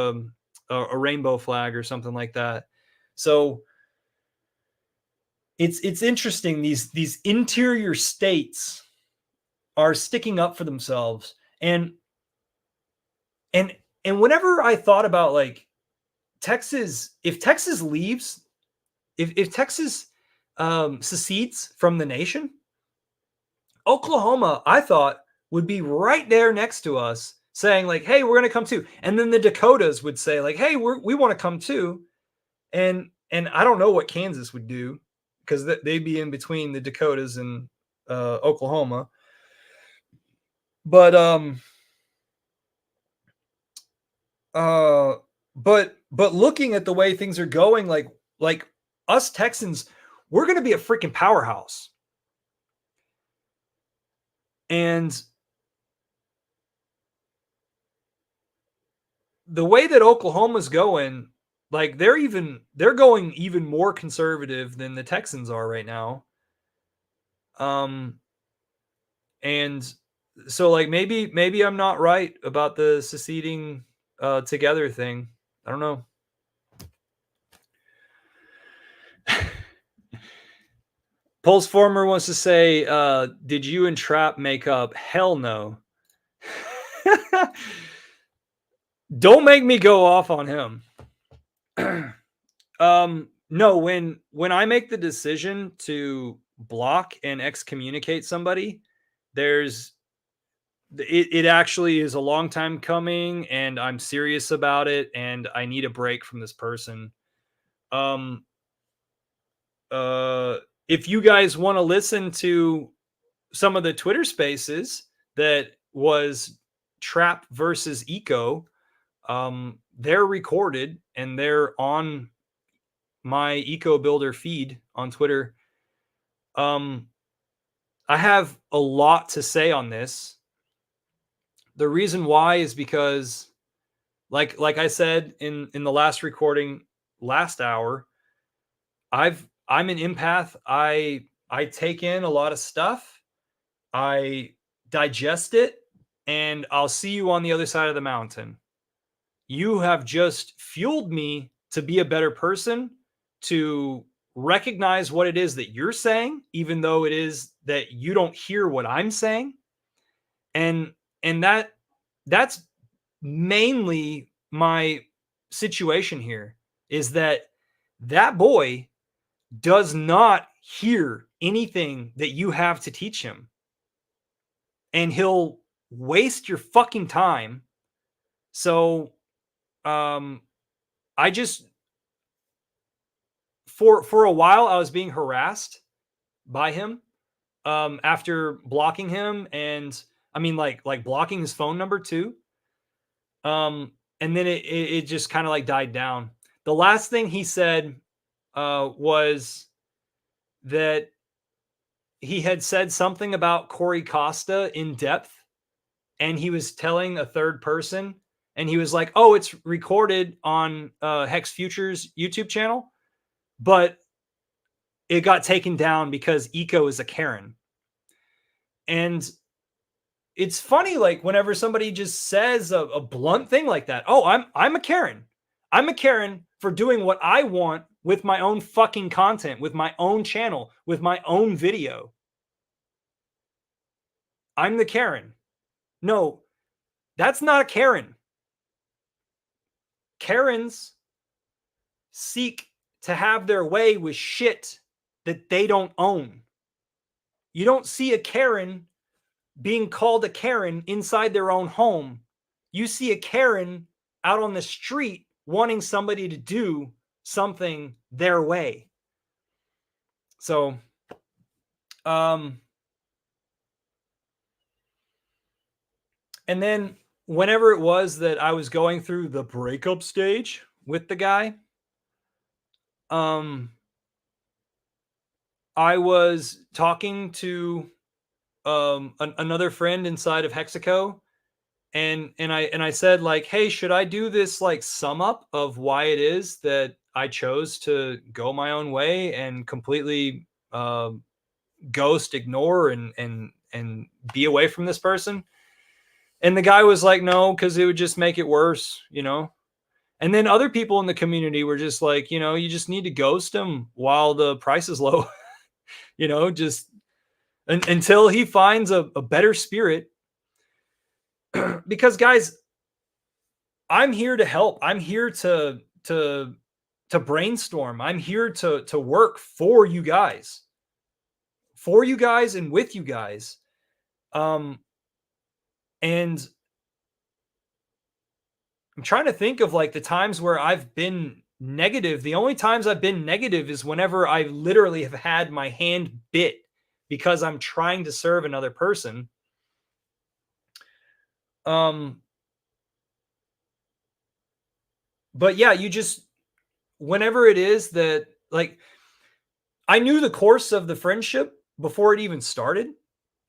a rainbow flag or something like that. So it's interesting. These interior states are sticking up for themselves, and whenever I thought about like Texas, if Texas leaves, if Texas secedes from the nation, Oklahoma, I thought, would be right there next to us saying like, "Hey, we're going to come too." And then the Dakotas would say like, "Hey, we want to come too." And I don't know what Kansas would do because they'd be in between the Dakotas and Oklahoma. But but looking at the way things are going, like us Texans, we're going to be a freaking powerhouse. And the way that Oklahoma's going, like they're going even more conservative than the Texans are right now. And so like maybe I'm not right about the seceding together thing. I don't know. Pulse Former wants to say, did you and Trap make up? Hell no. Don't make me go off on him. No, when I make the decision to block and excommunicate somebody, there's it actually is a long time coming, and I'm serious about it, and I need a break from this person. Um, uh, if you guys want to listen to some of the Twitter spaces that was Trap versus Eco, they're recorded and they're on my Eco Builder feed on Twitter. Um, I have a lot to say on this. The reason why is because, like I said in the last recording last hour, I'm an empath. I take in a lot of stuff. I digest it, and I'll see you on the other side of the mountain. You have just fueled me to be a better person, to recognize what it is that you're saying, even though it is that you don't hear what I'm saying. And that's mainly my situation here, is that that boy does not hear anything that you have to teach him, and he'll waste your fucking time. So um I just, for a while I was being harassed by him after blocking him, and I mean like blocking his phone number too. And then it just kind of like died down. The last thing he said was that he had said something about Corey Costa in depth, and he was telling a third person, and he was like, "Oh, it's recorded on Hex Futures YouTube channel, but it got taken down because Eco is a Karen." And it's funny, like whenever somebody just says a blunt thing like that. Oh, I'm a Karen. I'm a Karen for doing what I want with my own fucking content, with my own channel, with my own video. I'm the Karen. No, that's not a Karen. Karens seek to have their way with shit that they don't own. You don't see a Karen being called a Karen inside their own home. You see a Karen out on the street wanting somebody to do something their way. So, um, and then whenever it was that I was going through the breakup stage with the guy, um, I was talking to another friend inside of Hexaco, and I said like, hey, should I do this like sum up of why it is that I chose to go my own way and completely ghost, ignore, and be away from this person? And the guy was like, no, because it would just make it worse, you know. And then other people in the community were just like, you know, you just need to ghost him while the price is low, you know, just until he finds a better spirit. Because guys, I'm here to help. I'm here to brainstorm. I'm here to work for you guys, and with you guys. Um, and I'm trying to think of like the times where I've been negative. The only times I've been negative is whenever I literally have had my hand bit because I'm trying to serve another person. Um, but yeah, you just, whenever it is that, like, I knew the course of the friendship before it even started,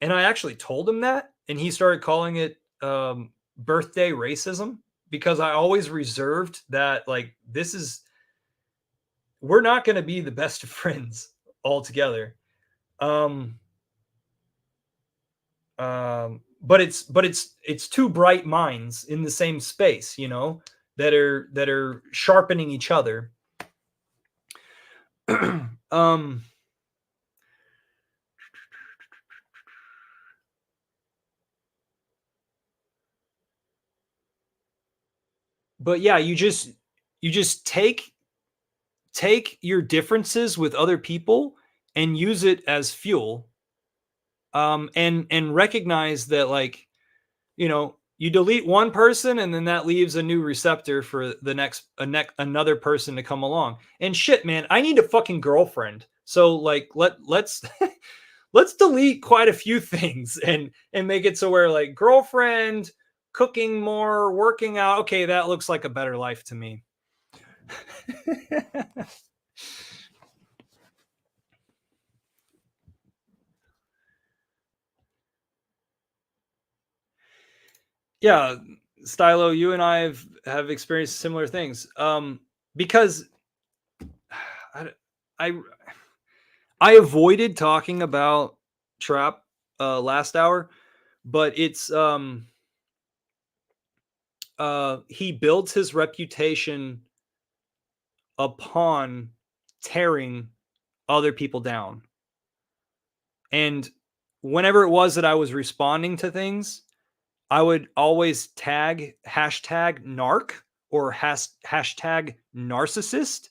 and I actually told him that, and he started calling it birthday racism, because I always reserved that, like, this is, we're not going to be the best of friends altogether. Um, but it's two bright minds in the same space, you know, that are sharpening each other. um, But yeah, you just take your differences with other people and use it as fuel, and recognize that, like, you delete one person and then that leaves a new receptor for the another person to come along. And shit, man, I need a fucking girlfriend. So like let's let's delete quite a few things and make it so where, like, girlfriend, cooking more, working out. Okay, that looks like a better life to me. Yeah, Stylo, you and I have experienced similar things. Because I, I I avoided talking about Trap last hour, but it's he builds his reputation upon tearing other people down. And whenever it was that I was responding to things, I would always tag hashtag narc or hashtag narcissist.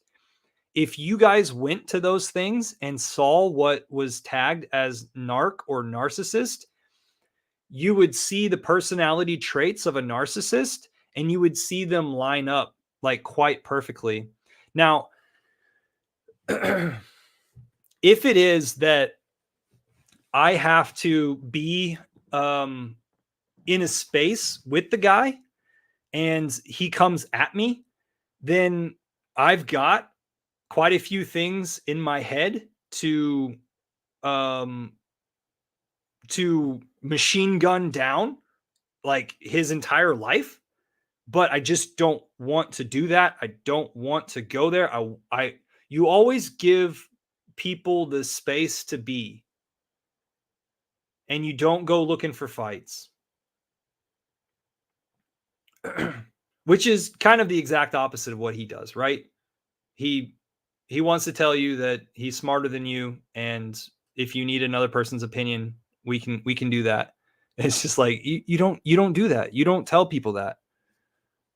If you guys went to those things and saw what was tagged as narc or narcissist, you would see the personality traits of a narcissist and you would see them line up like quite perfectly. Now, if it is that I have to be in a space with the guy and he comes at me, then I've got quite a few things in my head um to machine gun down like his entire life, but I just don't want to do that. I don't want to go there. I you always give people the space to be, and you don't go looking for fights. Which is kind of the exact opposite of what he does, right? He he wants to tell you that he's smarter than you, and if you need another person's opinion, we can do that. It's just like you don't do that. You don't tell people that.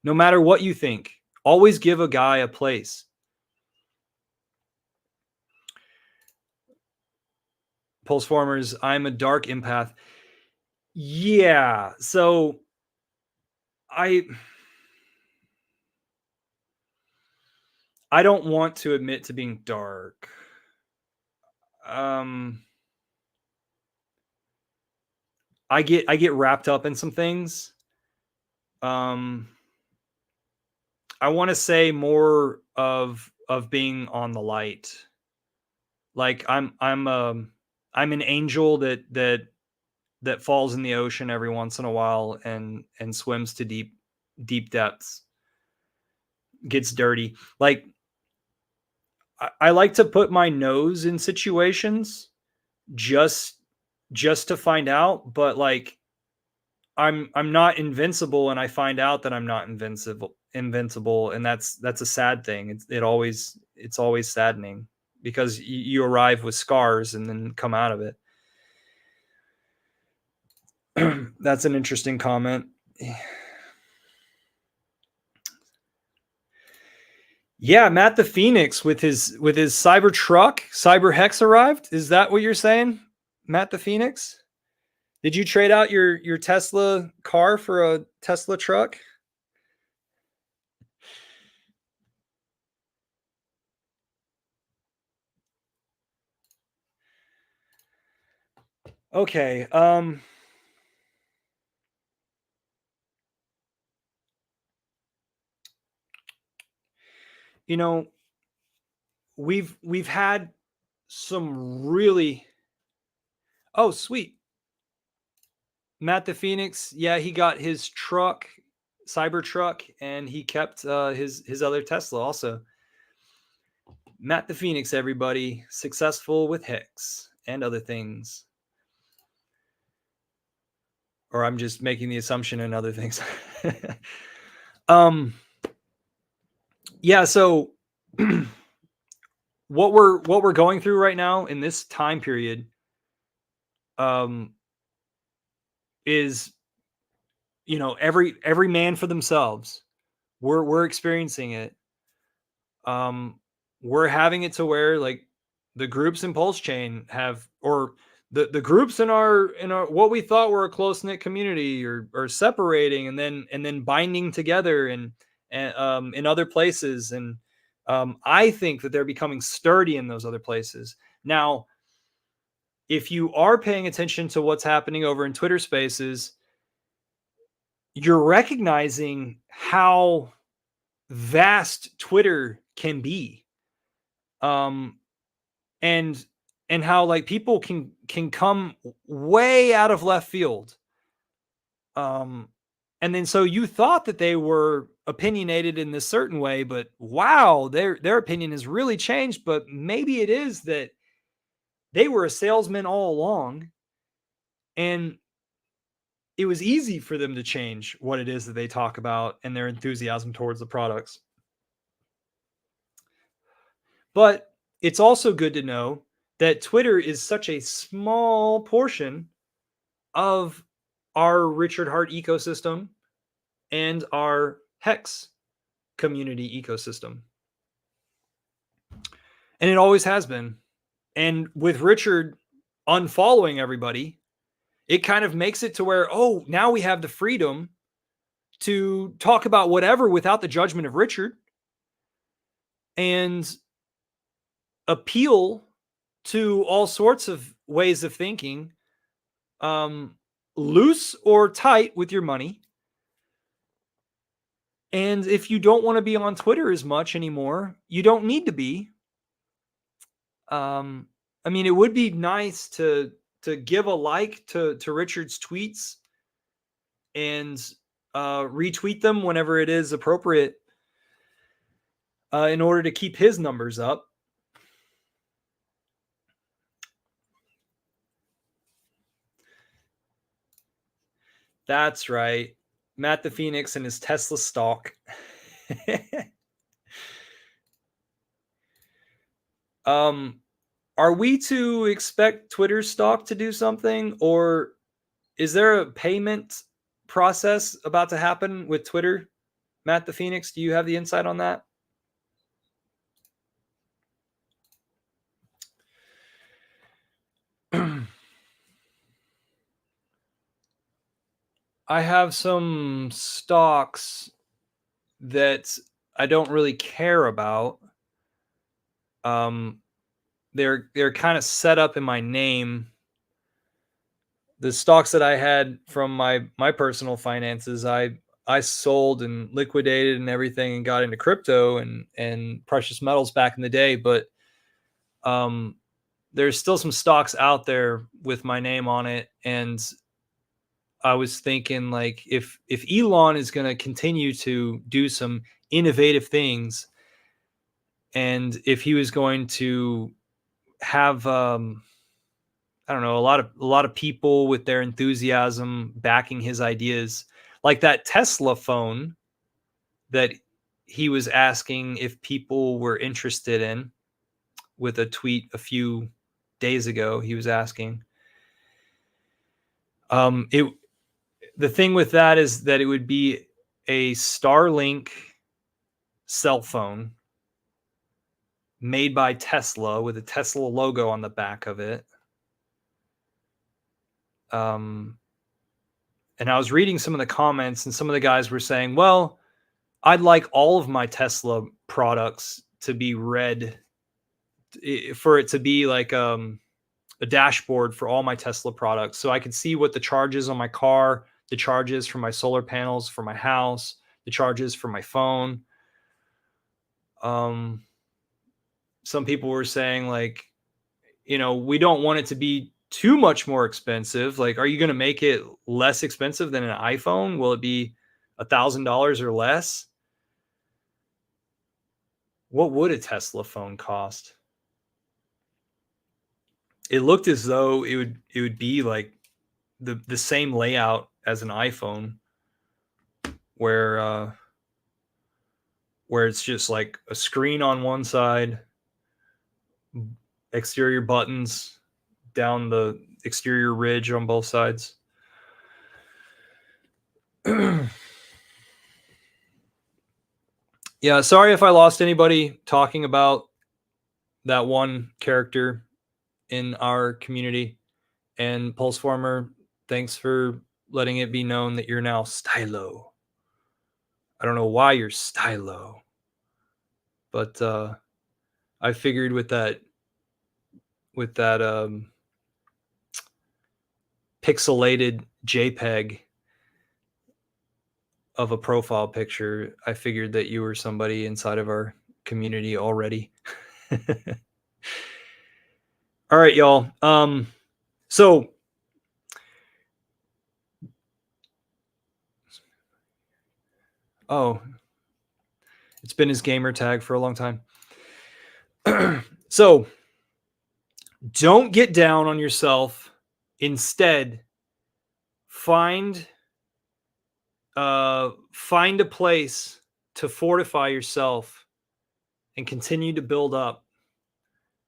No matter what you think, always give a guy a place. Pulse formers, I'm a dark empath. Yeah, so I I don't want to admit to being dark. Um I get wrapped up in some things. Um I want to say more of being on the light. Like I'm an angel that falls in the ocean every once in a while and swims to deep depths, gets dirty. Like I like to put my nose in situations just just to find out, but like I'm not invincible and I find out that I'm not invincible, and that's a sad thing. It's always saddening because you arrive with scars and then come out of it. That's an interesting comment. Yeah, Matt the Phoenix with his cyber truck, cyber hex arrived. Is that what you're saying, Matt the Phoenix? Did you trade out your Tesla car for a Tesla truck? Okay. You know, we've had some really. Oh, sweet. Matt the Phoenix, yeah, he got his truck, Cybertruck, and he kept his other Tesla also. Matt the Phoenix, everybody, successful with Hex and other things. Or I'm just making the assumption and other things. um yeah, so what we're going through right now in this time period um is every man for themselves. We're experiencing it. Um, we're having it to where like the groups in Pulse Chain have, or the groups in our what we thought were a close knit community are separating and then binding together and in other places. And I think that they're becoming sturdy in those other places. Now, if you are paying attention to what's happening over in Twitter Spaces, you're recognizing how vast Twitter can be. Um, and and how like people can come way out of left field. Um, and then so you thought that they were opinionated in this certain way, but wow, their opinion has really changed. But maybe it is that they were a salesman all along, and it was easy for them to change what it is that they talk about and their enthusiasm towards the products. But it's also good to know that Twitter is such a small portion of our Richard Hart ecosystem and our Hex community ecosystem. And it always has been. And with Richard unfollowing everybody, it kind of makes it to where, oh, now we have the freedom to talk about whatever without the judgment of Richard and appeal to all sorts of ways of thinking, loose or tight with your money. And if you don't want to be on Twitter as much anymore, you don't need to be. I mean, it would be nice to give a like to Richard's tweets and retweet them whenever it is appropriate in order to keep his numbers up. That's right. Matt the Phoenix and his Tesla stock. Are we to expect Twitter stock to do something, or is there a payment process about to happen with Twitter? Matt the Phoenix, do you have the insight on that? I have some stocks that I don't really care about. Um, they're kind of set up in my name. The stocks that I had from my personal finances, I sold and liquidated and everything and got into crypto and precious metals back in the day. But um, there's still some stocks out there with my name on it, and I was thinking like if Elon is going to continue to do some innovative things, and if he was going to have I don't know, a lot of people with their enthusiasm backing his ideas, like that Tesla phone that he was asking if people were interested in with a tweet a few days ago. He was asking. It The thing with that is that it would be a Starlink cell phone made by Tesla with a Tesla logo on the back of it. And I was reading some of the comments, and some of the guys were saying, well, I'd like all of my Tesla products to be red, for it to be like a dashboard for all my Tesla products. So I could see what the charges on my car, the charges for my solar panels, for my house, the charges for my phone. Some people were saying like, we don't want it to be too much more expensive. Like, are you going to make it less expensive than an iPhone? Will it be $1,000 or less? What would a Tesla phone cost? It looked as though it would be like the same layout as an iPhone, where it's just like a screen on one side, exterior buttons down the exterior ridge on both sides. Yeah, sorry if I lost anybody talking about that one character in our community. And Pulseformer, thanks for letting it be known that you're now Stylo. I don't know why you're Stylo, but I figured with that pixelated JPEG of a profile picture, I figured that you were somebody inside of our community already. All right, y'all. So it's been his gamer tag for a long time. So don't get down on yourself. Instead, find a place to fortify yourself and continue to build up.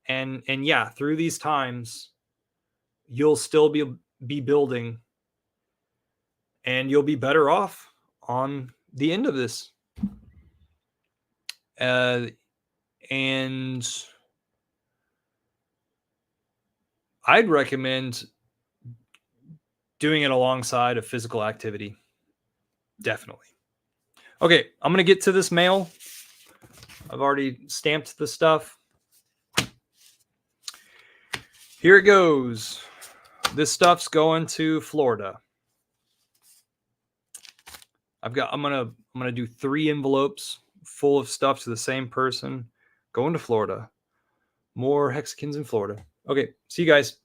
And yeah, through these times, you'll still be building, and you'll be better off on the end of this. And I'd recommend doing it alongside a physical activity. Definitely. Okay, I'm going to get to this mail. I've already stamped the stuff. Here it goes. This stuff's going to Florida. I'm gonna do 3 envelopes full of stuff to the same person going to Florida. More Hexicans in Florida. Okay, see you guys.